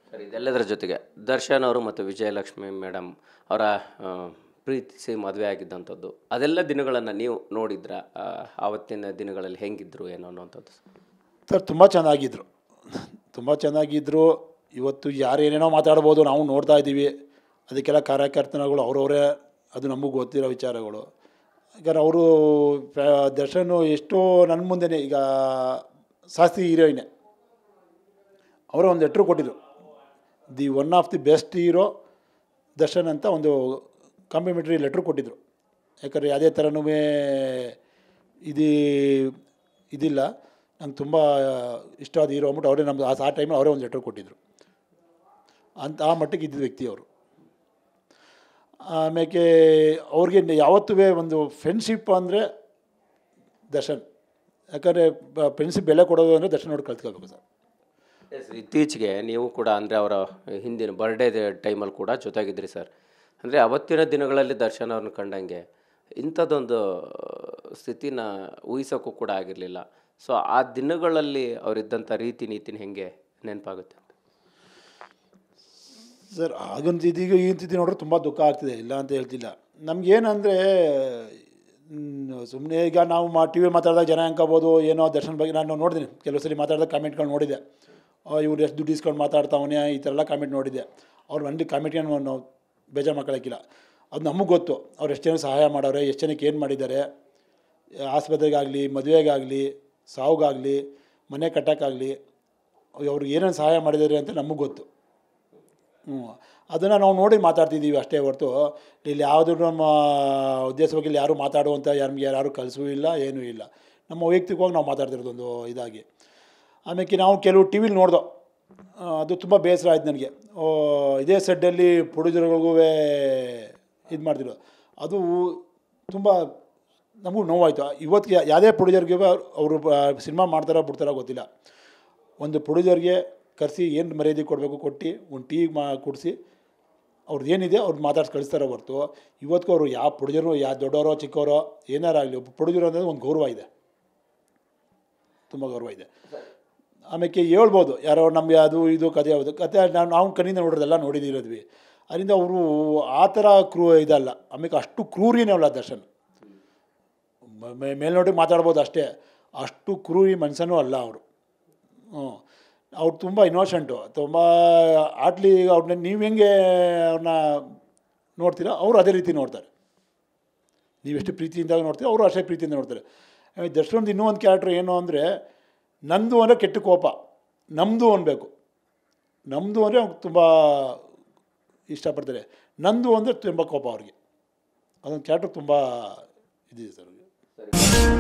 Sir ಇದೆಲ್ಲದರ ಜೊತೆಗೆ ದರ್ಶನ್ ಅವರು ಮತ್ತು ವಿಜಯಲಕ್ಷ್ಮಿ ಮೇಡಮ್ ಅವರ ಪ್ರೀತಿಸಿ ಮದುವೆ ಆಗಿದ್ದಂಥದ್ದು ಅದೆಲ್ಲ ದಿನಗಳನ್ನು ನೀವು ನೋಡಿದ್ರ ಆವತ್ತಿನ ದಿನಗಳಲ್ಲಿ ಹೆಂಗಿದ್ರು ಏನೋ ಅನ್ನೋವಂಥದ್ದು ಸರ್ ತುಂಬ ಚೆನ್ನಾಗಿದ್ದರು. ಇವತ್ತು ಯಾರೇನೇನೋ ಮಾತಾಡ್ಬೋದು, ನಾವು ನೋಡ್ತಾ ಇದ್ದೀವಿ. ಅದಕ್ಕೆಲ್ಲ ಕಾರ್ಯಕರ್ತನಗಳು ಅವರವರೇ, ಅದು ನಮಗೆ ಗೊತ್ತಿರೋ ವಿಚಾರಗಳು. ಯಾಕಂದ್ರೆ ಅವರು ದರ್ಶನ್ ಎಷ್ಟೋ ನನ್ನ ಮುಂದೆನೇ ಈಗ ಶಾಸ್ತ್ರಿ ಹೀರೋಯಿನೇ ಅವರೇ ಒಂದು ಲೆಟ್ರು ಕೊಟ್ಟಿದ್ರು, one of the best hero Darshan ಅಂತ ಒಂದು ಕಾಂಪ್ಲಿಮೆಂಟ್ರಿ ಲೆಟ್ರು ಕೊಟ್ಟಿದ್ರು. ಯಾಕಂದರೆ ಯಾವುದೇ ಥರನೂ ಇದಿಲ್ಲ, ನಂಗೆ ತುಂಬ ಇಷ್ಟವಾದ ಹೀರೋ ಅಂದ್ಬಿಟ್ಟು ಅವರೇ ನಮ್ಗೆ ಆ ಟೈಮಲ್ಲಿ ಅವರೇ ಒಂದು ಲೆಟ್ರ್ ಕೊಟ್ಟಿದ್ದರು. ಆ ಮಟ್ಟಿಗೆ ಇದ್ದ ವ್ಯಕ್ತಿ ಅವರು. ಆಮೇಲೆ ಅವ್ರಿಗೆ ಯಾವತ್ತೂ ಒಂದು ಫ್ರೆಂಡ್ಶಿಪ್ ಅಂದರೆ ದರ್ಶನ್. ಯಾಕಂದರೆ ಫ್ರೆಂಡ್ಶಿಪ್ ಬೆಲೆ ಕೊಡೋದು ಅಂದರೆ ದರ್ಶನ್ ನೋಡಿ ಕಲ್ತ್ಕೋಬೇಕು ಸರ್. ಇತ್ತೀಚೆಗೆ ನೀವು ಕೂಡ ಅಂದರೆ ಅವರ ಹಿಂದಿನ ಬರ್ಡೇ ಟೈಮಲ್ಲಿ ಕೂಡ ಜೊತೆಗಿದ್ರಿ ಸರ್. ಅಂದರೆ ಅವತ್ತಿನ ದಿನಗಳಲ್ಲಿ ದರ್ಶನ್ ಅವ್ರನ್ನ ಕಂಡಂಗೆ ಇಂಥದ್ದೊಂದು ಸ್ಥಿತಿನ ಊಹಿಸೋಕ್ಕೂ ಕೂಡ ಆಗಿರಲಿಲ್ಲ. ಸೊ ಆ ದಿನಗಳಲ್ಲಿ ಅವರಿದ್ದಂಥ ರೀತಿ ನೀತಿನ ಹೆಂಗೆ ನೆನಪಾಗುತ್ತೆ ಅಂತ ಸರ್? ಆಗಂತ ಇದೀಗ ಈ ಸ್ಥಿತಿ ನೋಡ್ರೆ ತುಂಬ ದುಃಖ ಆಗ್ತಿದೆ, ಇಲ್ಲ ಅಂತ ಹೇಳ್ತಿಲ್ಲ. ನಮಗೇನಂದರೆ ಸುಮ್ಮನೆ ಈಗ ನಾವು ಟಿ ವಿ ಮಾತಾಡಿದಾಗ ಜನ ಅನ್ಕೋಬೋದು ಏನೋ ದರ್ಶನ್ ಬಗ್ಗೆ. ನಾನು ನೋಡಿದ್ದೀನಿ ಕೆಲವು ಸಲ ಮಾತಾಡಿದಾಗ ಕಾಮೆಂಟ್ಗಳು ನೋಡಿದೆ, ಇವ್ರು ಎಷ್ಟು ದುಡ್ಡು ಇಸ್ಕೊಂಡು ಮಾತಾಡ್ತಾವನೇ ಈ ಥರ ಎಲ್ಲ ಕಾಮೆಂಟ್ ನೋಡಿದ್ದೆ. ಅವ್ರು ಒಂದು ಕಾಮೆಂಟ್ಗೆ ನಾವು ಬೇಜಾರು ಮಾಡ್ಕೊಳ್ಳೋಕ್ಕಿಲ್ಲ, ಅದು ನಮಗೆ ಗೊತ್ತು ಅವ್ರು ಎಷ್ಟು ಜನಕ್ಕೆ ಸಹಾಯ ಮಾಡೋರೆ, ಎಷ್ಟು ಜನಕ್ಕೆ ಏನು ಮಾಡಿದ್ದಾರೆ. ಆಸ್ಪತ್ರೆಗಾಗಲಿ, ಮದುವೆಗಾಗಲಿ, ಸಾವುಗಾಗಲಿ, ಮನೆ ಕಟ್ಟೋಕ್ಕಾಗಲಿ ಅವ್ರಿಗೆ ಏನೇನು ಸಹಾಯ ಮಾಡಿದ್ದಾರೆ ಅಂತ ನಮಗೆ ಗೊತ್ತು. ಅದನ್ನು ನಾವು ನೋಡಿ ಮಾತಾಡ್ತಿದ್ದೀವಿ ಅಷ್ಟೇ ಹೊರತು ಇಲ್ಲಿ ಯಾವುದೂ ನಮ್ಮ ಉದ್ದೇಶ ಬಗ್ಗೆ ಯಾರೂ ಮಾತಾಡುವಂಥ ಯಾರು ಕಲಿಸೂ ಇಲ್ಲ, ಏನೂ ಇಲ್ಲ. ನಮ್ಮ ವೈಯಕ್ತಿಕವಾಗಿ ನಾವು ಮಾತಾಡ್ತಿರೋದು ಒಂದು ಇದಾಗಿ. ಆಮೇಲೆ ನಾವು ಕೆಲವು ಟಿ ವಿಲಿ ನೋಡ್ದೋ, ಅದು ತುಂಬ ಬೇಸರ ಆಯ್ತು ನನಗೆ. ಇದೇ ಸೆಡ್ಡಲ್ಲಿ ಪ್ರೊಡ್ಯೂಸರ್ಗಳಿಗೂ ಇದು ಮಾಡ್ತಿರೋ ಅದು ತುಂಬ ನಮಗೂ ನೋವಾಯಿತು. ಇವತ್ತಿಗೆ ಯಾವುದೇ ಪ್ರೊಡ್ಯೂಸರ್ಗೆ ಅವರು ಸಿನಿಮಾ ಮಾಡ್ತಾರೋ ಬಿಡ್ತಾರೋ ಗೊತ್ತಿಲ್ಲ, ಒಂದು ಪ್ರೊಡ್ಯೂಸರ್ಗೆ ಕರೆಸಿ ಏನು ಮರ್ಯಾದೆ ಕೊಡಬೇಕು ಕೊಟ್ಟು ಒಂದು ಟೀಗೆ ಕೊಡಿಸಿ ಅವ್ರದ್ದು ಏನಿದೆ ಅವ್ರು ಮಾತಾಡ್ಸಿ ಕಳಿಸ್ತಾರೋ ಹೊರತು ಇವತ್ತಿಗೂ ಅವರು ಯಾವ ಪ್ರೊಡ್ಯೂಸರು ದೊಡ್ಡವರೋ ಚಿಕ್ಕವರೋ ಏನಾರಾಗಲಿ, ಒಬ್ಬ ಪ್ರೊಡ್ಯೂಸರ್ ಅನ್ನೋದು ಒಂದು ಗೌರವ ಇದೆ, ತುಂಬ ಗೌರವ ಇದೆ. ಆಮೇಲೆ ಹೇಳ್ಬೋದು ಯಾರೋ ನಮಗೆ ಅದು ಇದು ಕತೆ ಯಾವುದು ಕತೆ ನಾವು ಕಣ್ಣಿಂದ ನೋಡೋದೆಲ್ಲ ನೋಡಿದಿರೋದ್ವಿ. ಅದರಿಂದ ಅವರು ಆ ಥರ ಇದಲ್ಲ. ಆಮೇಲೆ ಅಷ್ಟು ಕ್ರೂರಿನೇ ಅಲ್ಲ ದರ್ಶನ್. ಮೇಲ್ನೋಟಿಗೆ ಮಾತಾಡ್ಬೋದು ಅಷ್ಟೇ, ಅಷ್ಟು ಕ್ರೂರಿ ಮನುಷ್ಯನೂ ಅಲ್ಲ ಅವರು. ಅವ್ರು ತುಂಬ ಇನ್ನೋಸೆಂಟು, ತುಂಬ ಆಟ್ಲಿ. ಅವ್ರನ್ನ ನೀವು ಹೆಂಗೆ ಅವ್ರನ್ನ ನೋಡ್ತೀರ ಅವರು ಅದೇ ರೀತಿ ನೋಡ್ತಾರೆ. ನೀವೆಷ್ಟು ಪ್ರೀತಿಯಿಂದ ನೋಡ್ತೀರ ಅವರು ಅಷ್ಟೇ ಪ್ರೀತಿಯಿಂದ ನೋಡ್ತಾರೆ. ದರ್ಶನದ ಇನ್ನೂ ಒಂದು ಕ್ಯಾರೆಕ್ಟ್ರ್ ಏನು ಅಂದರೆ, ನಂದು ಅಂದರೆ ಕೆಟ್ಟ ಕೋಪ, ನಮ್ಮದು ಅನ್ಬೇಕು. ನಮ್ಮದು ಅಂದರೆ ಅವ್ರು ತುಂಬ ಇಷ್ಟಪಡ್ತಾರೆ, ನಂದು ಅಂದರೆ ತುಂಬ ಕೋಪ ಅವ್ರಿಗೆ. ಅದೊಂದು ಕ್ಯಾರೆಕ್ಟ್ರ್ ತುಂಬ ಇದಿದೆ ಸರ್ ಅವ್ರಿಗೆ.